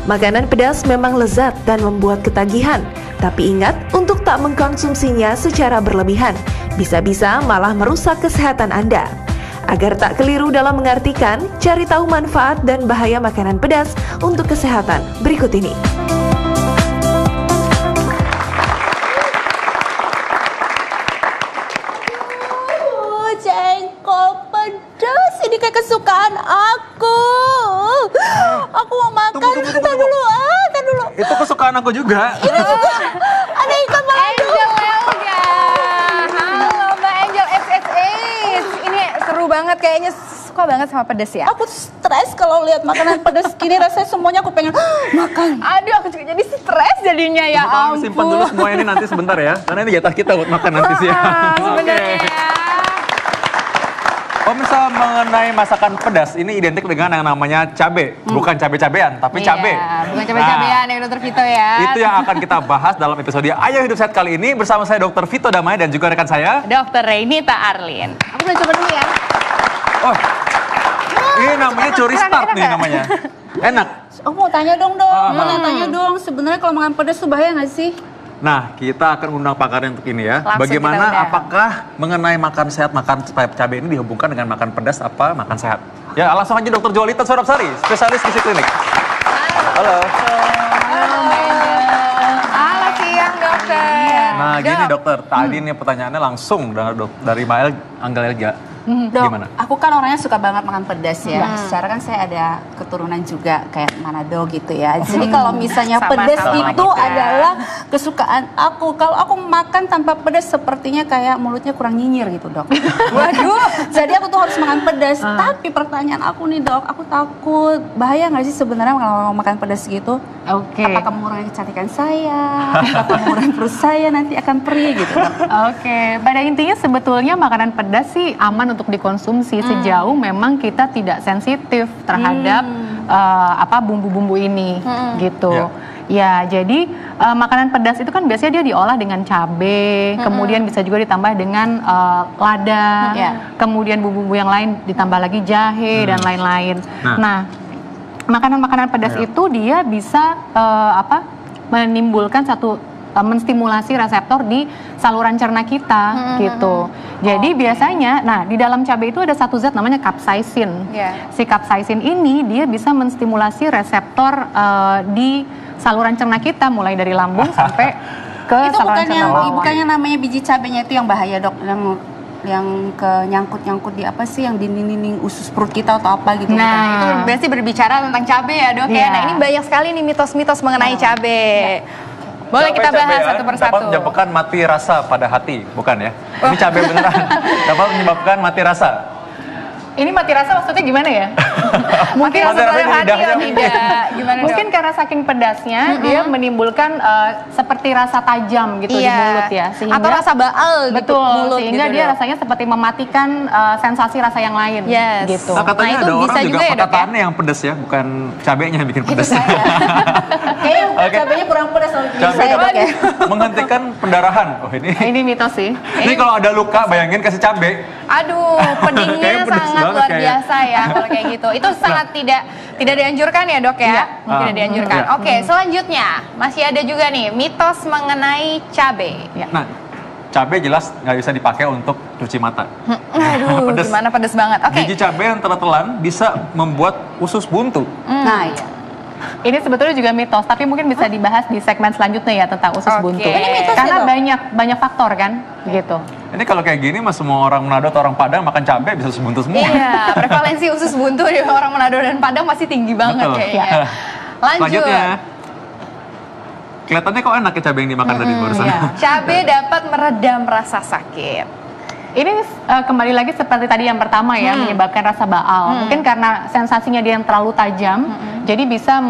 Makanan pedas memang lezat dan membuat ketagihan, tapi ingat untuk tak mengkonsumsinya secara berlebihan. Bisa-bisa malah merusak kesehatan Anda. Agar tak keliru dalam mengartikan, cari tahu manfaat dan bahaya makanan pedas untuk kesehatan berikut ini. Jengkol pedas, ini kayak kesukaan aku. Aku mau makan. Tar dulu. Itu kesukaan aku juga. Ini juga ada ikan balado. Angel Elga. Halo Mbak Angel XXX. Ini seru banget, kayaknya suka banget sama pedas ya. Aku stres kalau lihat makanan pedas gini, rasanya semuanya aku pengen makan. Aduh, aku juga jadi stres jadinya ya ampun. Simpan dulu semua ini nanti sebentar ya, karena ini jatah kita buat makan nanti siang. Sebenarnya. Misal mengenai masakan pedas, ini identik dengan yang namanya cabe. Bukan cabe-cabean, tapi cabe. Bukan cabe-cabean ya Dr. Vito ya. Itu yang akan kita bahas dalam episode Ayo Hidup Sehat kali ini bersama saya Dr. Vito Damai dan juga rekan saya Dr. Renita Arlin. Aku udah coba dulu ya. Oh, ini namanya curi start nih namanya. Enak. Aku mau tanya dong. Tanya dong. Sebenarnya kalau makan pedas tuh bahaya nggak sih? Nah, kita akan undang pakarnya untuk ini ya. Langsung Bagaimana, apakah mengenai makan sehat, makan cabai ini dihubungkan dengan makan pedas apa makan sehat? Ya, langsung aja Dr. Jolita Sorapsari, spesialis gizi klinik. Halo. Halo siang dokter. Nah, gini dokter, tadi nih pertanyaannya langsung dari Mbak Angel Elga. Dok, Gimana? aku kan orangnya suka banget makan pedas ya. Secara kan saya ada keturunan juga kayak Manado gitu ya. Jadi kalau misalnya pedas itu adalah kesukaan aku. Kalau aku makan tanpa pedas sepertinya kayak mulutnya kurang nyinyir gitu dok. Waduh. Jadi aku tuh harus makan pedas. Tapi pertanyaan aku nih dok, aku takut bahaya nggak sih sebenarnya kalau makan pedas gitu? Oke. Apakah mengurangi kecantikan saya? Apakah mengurangi perut saya nanti akan perih gitu dok? Oke, pada intinya sebetulnya makanan pedas sih aman untuk dikonsumsi sejauh memang kita tidak sensitif terhadap bumbu-bumbu ini gitu. Ya, jadi makanan pedas itu kan biasanya dia diolah dengan cabai, kemudian bisa juga ditambah dengan lada, kemudian bumbu-bumbu yang lain ditambah lagi jahe dan lain-lain. Nah, makanan-makanan pedas itu dia bisa menimbulkan menstimulasi reseptor di saluran cerna kita gitu. Jadi biasanya, di dalam cabai itu ada satu zat namanya capsaicin. Si capsaicin ini dia bisa menstimulasi reseptor di saluran cerna kita mulai dari lambung sampai ke itu saluran cerna bawah. bukannya namanya biji cabenya itu yang bahaya dok, yang ke nyangkut yang apa sih yang di dinding usus perut kita atau apa gitu. Nah, itu berarti berbicara tentang cabai ya dok ya. Nah, ini banyak sekali nih mitos-mitos mengenai cabai. Boleh kita bahas satu persatu. Dapat menyebabkan mati rasa pada hati, bukan ya? Ini cabai beneran. Dapat menyebabkan mati rasa. Ini mati rasa maksudnya gimana ya? Mungkin rasa pada hati atau tidak? Gimana mungkin karena saking pedasnya dia menimbulkan seperti rasa tajam gitu di mulut ya. Sehingga, atau rasa baal betul, gitu mulut sehingga gitu dia rasanya seperti mematikan sensasi rasa yang lain gitu. Nah, katanya itu ada bisa orang juga juga ya, Dok, patahannya yang pedas ya, bukan cabenya yang bikin pedas. Kayaknya cabenya kurang pedas kalau Cabai dapat menghentikan pendarahan. Oh ini mitos sih. Ini kalau ada luka bayangin kasih cabai. Aduh, pedihnya sangat luar biasa ya kalau kayak gitu. Itu sangat tidak dianjurkan ya dok ya? Tidak dianjurkan. Oke, selanjutnya masih ada juga nih mitos mengenai cabai. Nah, cabai jelas nggak bisa dipakai untuk cuci mata. Aduh, gimana pedes banget. Biji cabai yang telan bisa membuat usus buntu. Nah, iya. Ini sebetulnya juga mitos, tapi mungkin bisa dibahas di segmen selanjutnya ya tentang usus buntu. Ini mitos karena ya, banyak faktor kan, gitu. Ini kalau kayak gini mas semua orang Manado atau orang Padang makan cabai bisa usus buntu semua. Iya, prevalensi usus buntu di orang Manado dan Padang masih tinggi banget kayaknya. Lanjut. Kelihatannya kok enak ya cabai yang dimakan tadi barusan. Cabai dapat meredam rasa sakit. Ini kembali lagi seperti tadi yang pertama ya, menyebabkan rasa baal. Mungkin karena sensasinya dia yang terlalu tajam, jadi bisa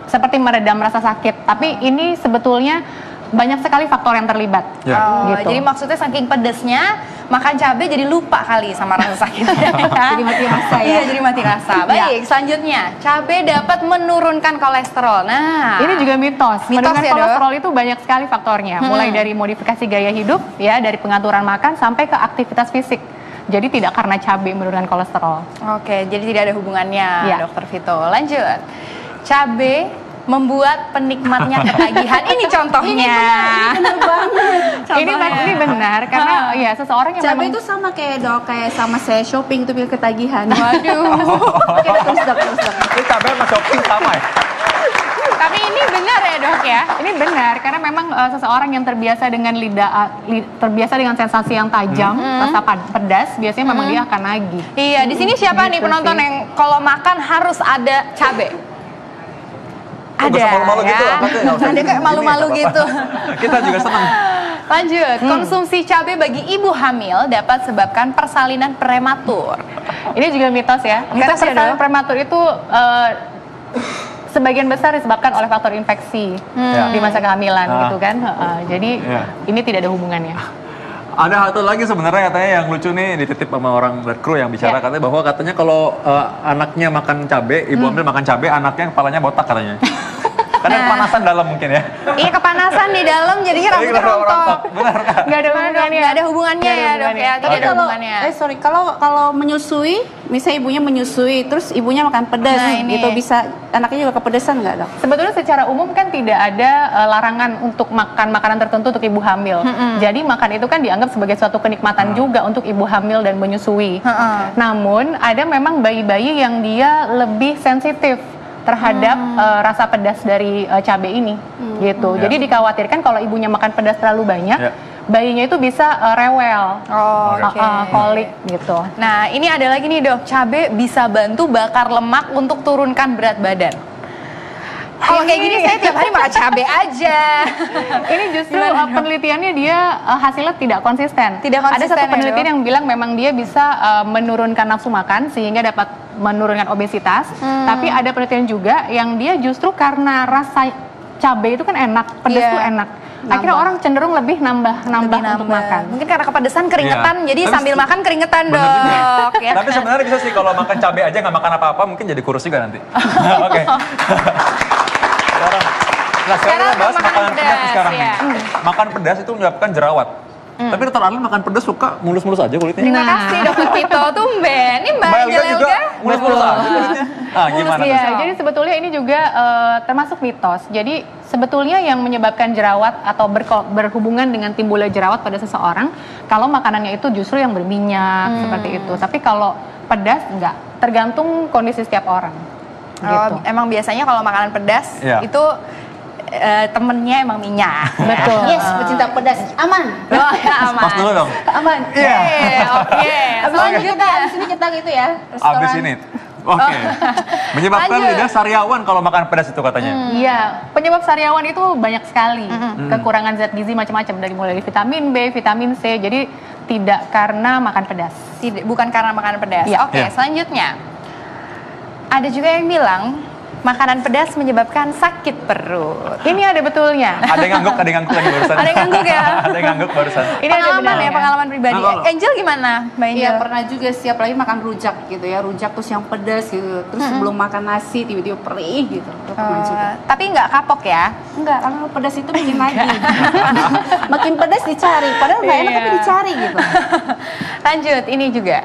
seperti meredam rasa sakit. Tapi ini sebetulnya banyak sekali faktor yang terlibat. Gitu. Jadi maksudnya saking pedesnya, makan cabai jadi lupa kali sama rasa sakit. Jadi mati rasa ya. Iya, jadi mati rasa. Baik, selanjutnya, cabai dapat menurunkan kolesterol. Nah, ini juga mitos. Menurunkan ya, kolesterol itu banyak sekali faktornya. Mulai dari modifikasi gaya hidup, ya, dari pengaturan makan sampai ke aktivitas fisik. Jadi tidak karena cabai menurunkan kolesterol. Oke, jadi tidak ada hubungannya, Dokter Vito. Lanjut. cabe membuat penikmatnya ketagihan. Ini contohnya. Ini benar banget. Ini benar karena ya seseorang yang Cabai memang itu sama kayak kayak sama saya shopping itu biar ketagihan. Waduh. Oke, terus dok. Ini cabai sama shopping sama ya? Tapi ini benar ya dok ya, ini benar karena memang seseorang yang terbiasa dengan terbiasa dengan sensasi yang tajam, rasa pedas, biasanya memang dia akan nagih. Iya, di sini siapa nih penonton yang kalau makan harus ada cabe? Ada malu-malu ya. gitu, Ada kayak malu-malu gitu. Kita juga senang. Lanjut, konsumsi cabai bagi ibu hamil dapat sebabkan persalinan prematur. Ini juga mitos ya. Mitos ya, persalinan Dok? prematur itu sebagian besar disebabkan oleh faktor infeksi di masa kehamilan gitu kan. Jadi ini tidak ada hubungannya. Ada satu lagi sebenarnya katanya yang lucu nih, dititip sama orang kru yang bicara katanya bahwa katanya kalau anaknya makan cabai, ibu hamil makan cabai, anaknya kepalanya botak katanya. Karena kepanasan dalam mungkin ya. Iya, kepanasan di dalam jadinya rambutnya rontok. Benar kan? Nggak ada hubungannya. Nggak ada hubungannya ya dok ya, tidak ada hubungannya. Kalau menyusui, misalnya ibunya menyusui, terus ibunya makan pedas, gitu bisa anaknya juga kepedesan nggak dok? Sebetulnya secara umum kan tidak ada larangan untuk makan makanan tertentu untuk ibu hamil. Jadi makan itu kan dianggap sebagai suatu kenikmatan juga untuk ibu hamil dan menyusui. Namun ada memang bayi-bayi yang dia lebih sensitif terhadap rasa pedas dari cabai ini, gitu. Jadi dikhawatirkan kalau ibunya makan pedas terlalu banyak, bayinya itu bisa rewel, kolik, gitu. Nah, ini ada lagi nih dok, cabai bisa bantu bakar lemak untuk turunkan berat badan. Kalau kayak gini saya tiap hari makan cabai aja. Ini justru penelitiannya dia hasilnya tidak konsisten. Ada satu penelitian yang bilang memang dia bisa menurunkan nafsu makan sehingga dapat menurunkan obesitas. Tapi ada penelitian juga yang dia justru karena rasa cabai itu kan enak, pedas tuh enak. Akhirnya orang cenderung lebih nambah untuk makan. Mungkin karena kepedesan keringetan, jadi sambil makan keringetan dok. Ya. Tapi sebenarnya bisa sih kalau makan cabai aja nggak makan apa-apa, mungkin jadi kurus juga nanti. Oke. Sekarang kita bahas makanan pedas sekarang nih. Makan pedas itu menyebabkan jerawat. Tapi dokter Arlin makan pedas suka mulus-mulus aja kulitnya. Terima kasih dokter Tito, tumben. Ini Mbak Angela juga mulus-mulus aja kulitnya. Gimana? Iya, jadi sebetulnya ini juga termasuk mitos. Jadi sebetulnya yang menyebabkan jerawat atau berhubungan dengan timbulnya jerawat pada seseorang, kalau makanannya itu justru yang berminyak seperti itu. Tapi kalau pedas enggak, tergantung kondisi setiap orang. Gitu. Emang biasanya kalau makanan pedas itu temennya emang minyak. Betul. Yes, pecinta pedas aman. Oh, ya, aman. Pas dulu dong. Aman. Oke. Abis ini kita gitu ya. Abis ini. Oke. Menyebabkan lidah sariawan kalau makan pedas itu katanya. Iya, penyebab sariawan itu banyak sekali. Kekurangan zat gizi macam-macam dari mulai vitamin B, vitamin C. Jadi tidak karena makan pedas. Bukan karena makanan pedas. Ya. Oke, selanjutnya. Ada juga yang bilang makanan pedas menyebabkan sakit perut. Ini ada betulnya. Ada yang ngangguk lagi barusan. Ada yang ngangguk ya? Ada yang ngangguk barusan. Ini pengalaman pribadi. Angel gimana, Mbak Angel? Iya, pernah juga setiap lagi makan rujak gitu ya. Rujak terus yang pedas gitu. Terus sebelum makan nasi tiba-tiba perih gitu. Tapi nggak kapok ya? Enggak, karena pedas itu bikin lagi. Makin pedas dicari, padahal nggak enak tapi dicari gitu. Lanjut, ini juga.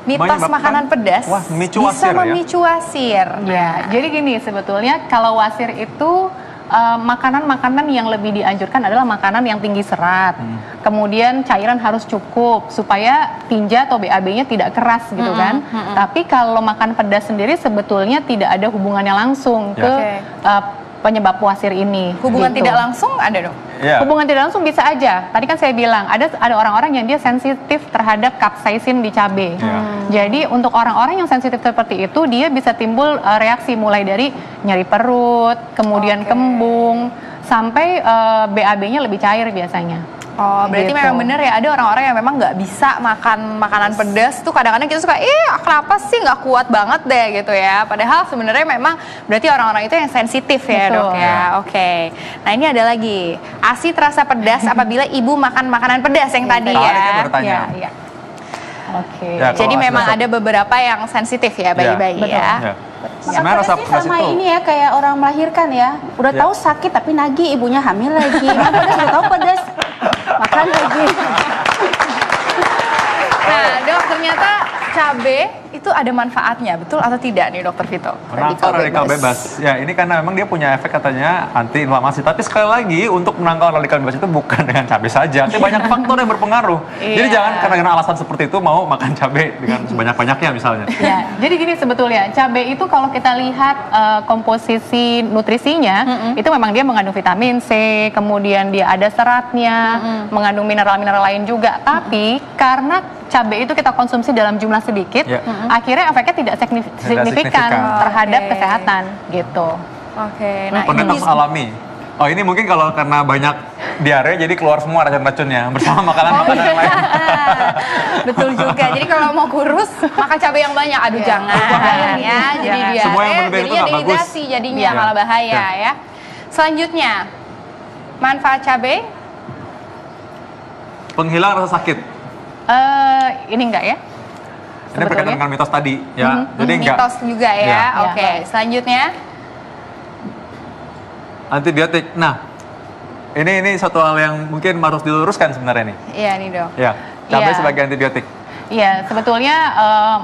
Mitos makanan pedas bisa memicu wasir. Ya, jadi gini sebetulnya kalau wasir itu makanan-makanan yang lebih dianjurkan adalah makanan yang tinggi serat. Kemudian cairan harus cukup supaya tinja atau BAB-nya tidak keras gitu kan. Tapi kalau makan pedas sendiri sebetulnya tidak ada hubungannya langsung ke penyebab wasir ini. Hubungan tidak langsung ada dong? Hubungan tidak langsung bisa aja. Tadi kan saya bilang ada orang-orang yang dia sensitif terhadap capsaicin di cabai. Jadi untuk orang-orang yang sensitif seperti itu dia bisa timbul reaksi mulai dari nyeri perut, kemudian kembung, sampai BAB-nya lebih cair biasanya. Oh, berarti memang bener ya, ada orang-orang yang memang nggak bisa makan makanan pedas tuh kadang-kadang kita suka, kenapa sih nggak kuat banget deh gitu ya. Padahal sebenarnya memang berarti orang-orang itu yang sensitif ya dok ya. Oke. Nah ini ada lagi, ASI terasa pedas apabila ibu makan makanan pedas yang tadi ya. Iya. Oke. Jadi memang ada beberapa yang sensitif ya bayi-bayi ya. Makan pedas sih sama ini ya kayak orang melahirkan ya. Udah tahu sakit tapi nagih ibunya hamil lagi. Makan pedas udah tahu pedas. Makan lagi. Nah dok, ternyata cabai itu ada manfaatnya, betul atau tidak nih Dokter Vito? Menangkal radikal bebas. Ya ini karena memang dia punya efek katanya anti-inflamasi. Tapi sekali lagi untuk menangkal radikal bebas itu bukan dengan cabai saja. Tapi banyak faktor yang berpengaruh. Jadi jangan karena alasan seperti itu mau makan cabai dengan sebanyak-banyaknya misalnya. Ya, jadi gini sebetulnya cabai itu kalau kita lihat komposisi nutrisinya itu memang dia mengandung vitamin C, kemudian dia ada seratnya, mengandung mineral-mineral lain juga. Tapi karena cabai itu kita konsumsi dalam jumlah sedikit, akhirnya efeknya tidak signifikan terhadap kesehatan gitu. Nah, pendetoks alami. Oh ini mungkin kalau karena banyak diare jadi keluar semua racun-racunnya bersama makanan-makanan yang lain. Betul juga. Jadi kalau mau kurus makan cabai yang banyak. Aduh jangan ya. Jadi diare. Semua yang berlebihan itu nggak bagus. Jadinya malah bahaya ya. Selanjutnya manfaat cabai. Penghilang rasa sakit. Ini enggak ya? Ini berkaitan dengan mitos tadi ya. Jadi enggak. Mitos juga ya. Oke. Selanjutnya antibiotik. Nah, ini satu hal yang mungkin harus diluruskan sebenarnya nih. Iya nih Dok. Ya, cabai sebagai antibiotik. Iya, sebetulnya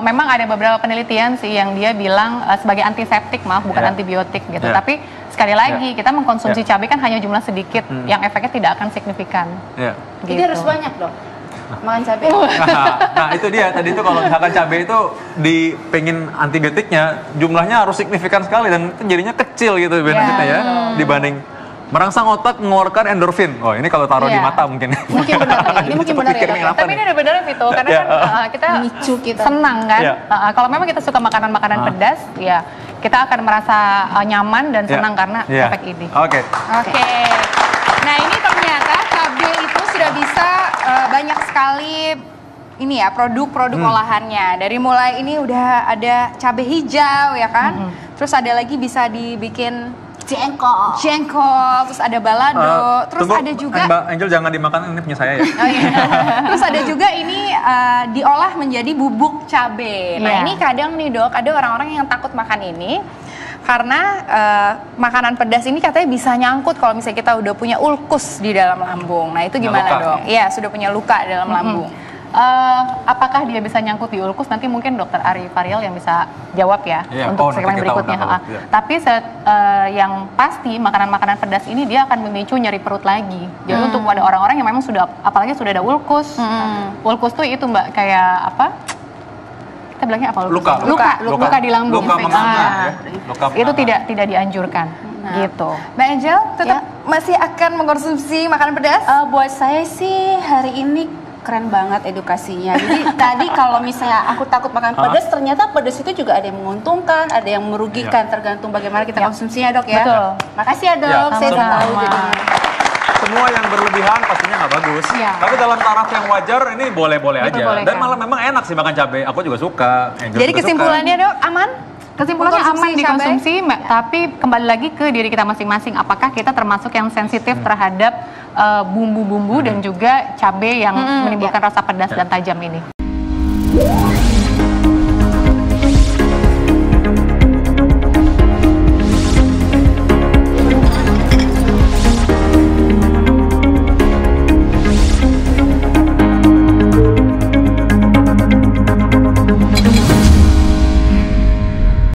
memang ada beberapa penelitian sih yang dia bilang sebagai antiseptik, maaf bukan antibiotik gitu. Tapi sekali lagi kita mengkonsumsi cabai kan hanya jumlah sedikit, yang efeknya tidak akan signifikan. Gitu. Jadi harus banyak dong makan cabai. Nah itu dia tadi itu kalau misalkan cabai itu dipengin antibiotiknya jumlahnya harus signifikan sekali dan itu jadinya kecil gitu benefitnya ya dibanding merangsang otak mengeluarkan endorfin. Oh ini kalau taruh di mata mungkin. Mungkin benar ya. Ini mungkin benar ya. Tapi ini ada benar Vito karena kan kita micu kita senang kan. Kalau memang kita suka makanan-makanan pedas ya kita akan merasa nyaman dan senang karena efek ini. Oke. Nah ini ternyata cabai itu sudah bisa banyak sekali ini ya produk-produk olahannya. Dari mulai ini udah ada cabai hijau ya kan. Terus ada lagi bisa dibikin jengkol, terus ada balado, terus tunggu, ada juga Mbak Angel jangan dimakan, ini punya saya ya. Terus ada juga ini diolah menjadi bubuk cabai. Nah ini kadang nih Dok, ada orang-orang yang takut makan ini karena makanan pedas ini katanya bisa nyangkut kalau misalnya kita udah punya ulkus di dalam lambung. Nah itu gimana Dok? Iya sudah punya luka di dalam lambung. Apakah dia bisa nyangkut di ulkus? Nanti mungkin Dokter Ari Fariel yang bisa jawab ya untuk segmen berikutnya. Tapi yang pasti makanan-makanan pedas ini dia akan memicu nyeri perut lagi. Jadi untuk pada orang-orang yang memang sudah, apalagi sudah ada ulkus, ulkus tuh itu Mbak kayak apa? Kita bilangnya apa? Luka di lambung. Luka menganga, itu tidak dianjurkan. Gitu. Mbak Angel tetap masih akan mengkonsumsi makanan pedas? Buat saya sih hari ini keren banget edukasinya. Jadi tadi kalau misalnya aku takut makan pedas, ternyata pedas itu juga ada yang menguntungkan, ada yang merugikan, tergantung bagaimana kita konsumsinya Dok ya. Betul. Makasih ya Dok, saya tahu jadinya. Semua yang berlebihan pastinya nggak bagus. Tapi dalam taraf yang wajar ini boleh-boleh aja. Dan malah memang enak sih makan cabai. Aku juga suka. Jadi kesimpulannya Dok, aman? Kesimpulannya aman dikonsumsi, tapi kembali lagi ke diri kita masing-masing. Apakah kita termasuk yang sensitif terhadap bumbu-bumbu dan juga cabai yang menimbulkan rasa pedas dan tajam ini?